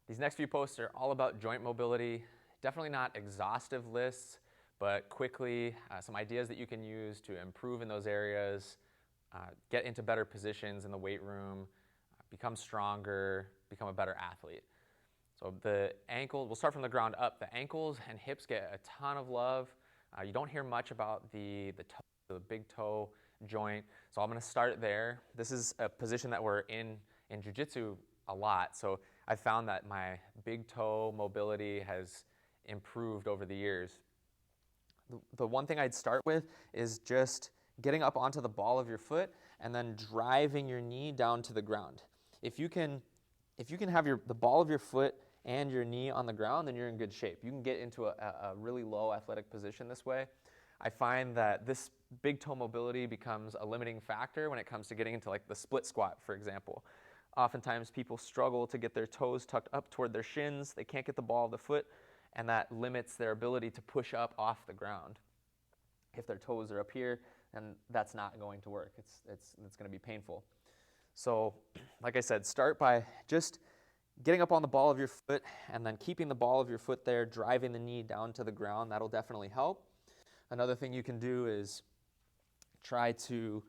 These next few posts are all about joint mobility. Definitely not exhaustive lists, but quickly some ideas that you can use to improve in those areas, get into better positions in the weight room, become stronger, become a better athlete. So the ankle, we'll start from the ground up. The ankles and hips get a ton of love. You don't hear much about the big toe joint, so I'm going to start there. This is a position that we're in jiu-jitsu a lot, so I found that my big toe mobility has improved over the years. The one thing I'd start with is just getting up onto the ball of your foot and then driving your knee down to the ground. If you can have the ball of your foot and your knee on the ground, then you're in good shape. You can get into a really low athletic position this way. I find that this big toe mobility becomes a limiting factor when it comes to getting into like the split squat, for example. Oftentimes people struggle to get their toes tucked up toward their shins. They can't get the ball of the foot, and that limits their ability to push up off the ground. If their toes are up here, then that's not going to work. It's going to be painful. So, like I said, start by just getting up on the ball of your foot and then keeping the ball of your foot there, driving the knee down to the ground. That'll definitely help. Another thing you can do is try to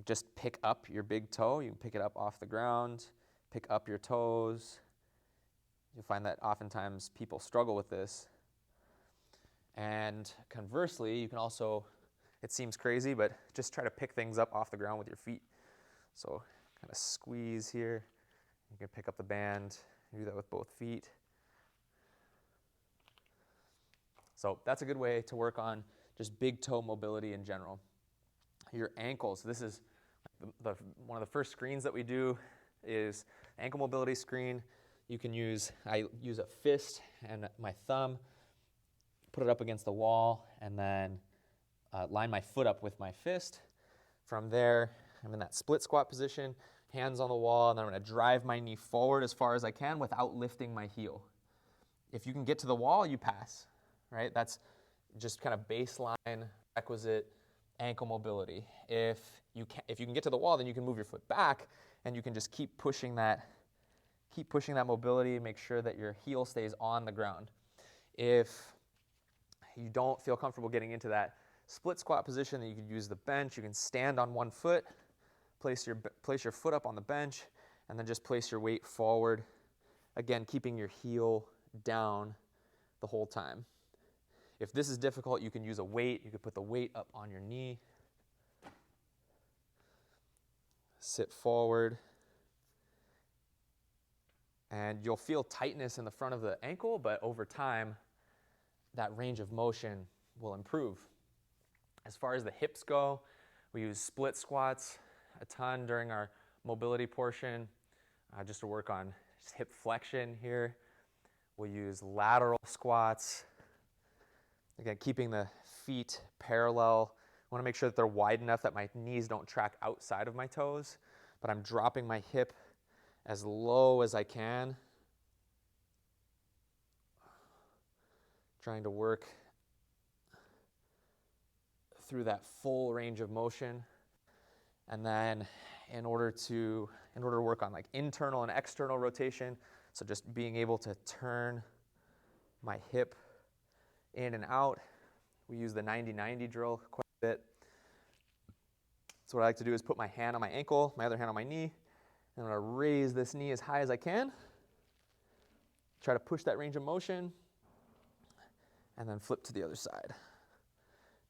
just pick up your big toe. You can pick it up off the ground, pick up your toes. You'll find that oftentimes people struggle with this. And conversely, you can also, it seems crazy, but just try to pick things up off the ground with your feet. So kind of squeeze here. You can pick up the band. Do that with both feet. So that's a good way to work on just big toe mobility in general. Your ankles. This is one of the first screens that we do is ankle mobility screen. I use a fist and my thumb, put it up against the wall, and then line my foot up with my fist. From there, I'm in that split squat position, hands on the wall, and then I'm going to drive my knee forward as far as I can without lifting my heel. If you can get to the wall, you pass, right? That's just kind of baseline requisite ankle mobility. If you can get to the wall, then you can move your foot back, and you can just keep pushing that mobility, make sure that your heel stays on the ground. If you don't feel comfortable getting into that split squat position, then you can use the bench. You can stand on one foot, place your foot up on the bench, and then just place your weight forward. Again, keeping your heel down the whole time. If this is difficult, you can use a weight. You can put the weight up on your knee. Sit forward. And you'll feel tightness in the front of the ankle, but over time, that range of motion will improve. As far as the hips go, we use split squats a ton during our mobility portion, just to work on just hip flexion here. We'll use lateral squats. Again, keeping the feet parallel. I want to make sure that they're wide enough that my knees don't track outside of my toes, but I'm dropping my hip as low as I can. Trying to work through that full range of motion. And then in order to work on like internal and external rotation, so just being able to turn my hip in and out, we use the 90-90 drill quite a bit. So what I like to do is put my hand on my ankle, my other hand on my knee, and I'm going to raise this knee as high as I can. Try to push that range of motion, and then flip to the other side.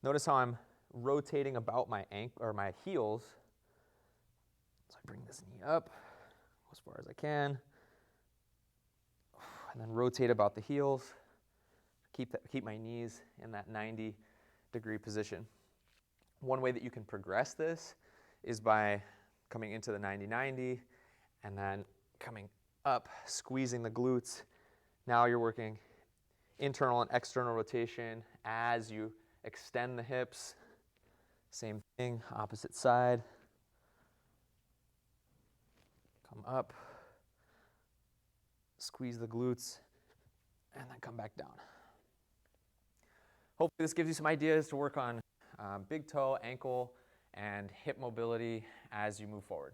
Notice how I'm rotating about my ankle or my heels. So I bring this knee up as far as I can, and then rotate about the heels. Keep my knees in that 90-degree position. One way that you can progress this is by coming into the 90-90 and then coming up, squeezing the glutes. Now you're working internal and external rotation as you extend the hips. Same thing, opposite side. Come up, squeeze the glutes, and then come back down. Hopefully this gives you some ideas to work on big toe, ankle, and hip mobility as you move forward.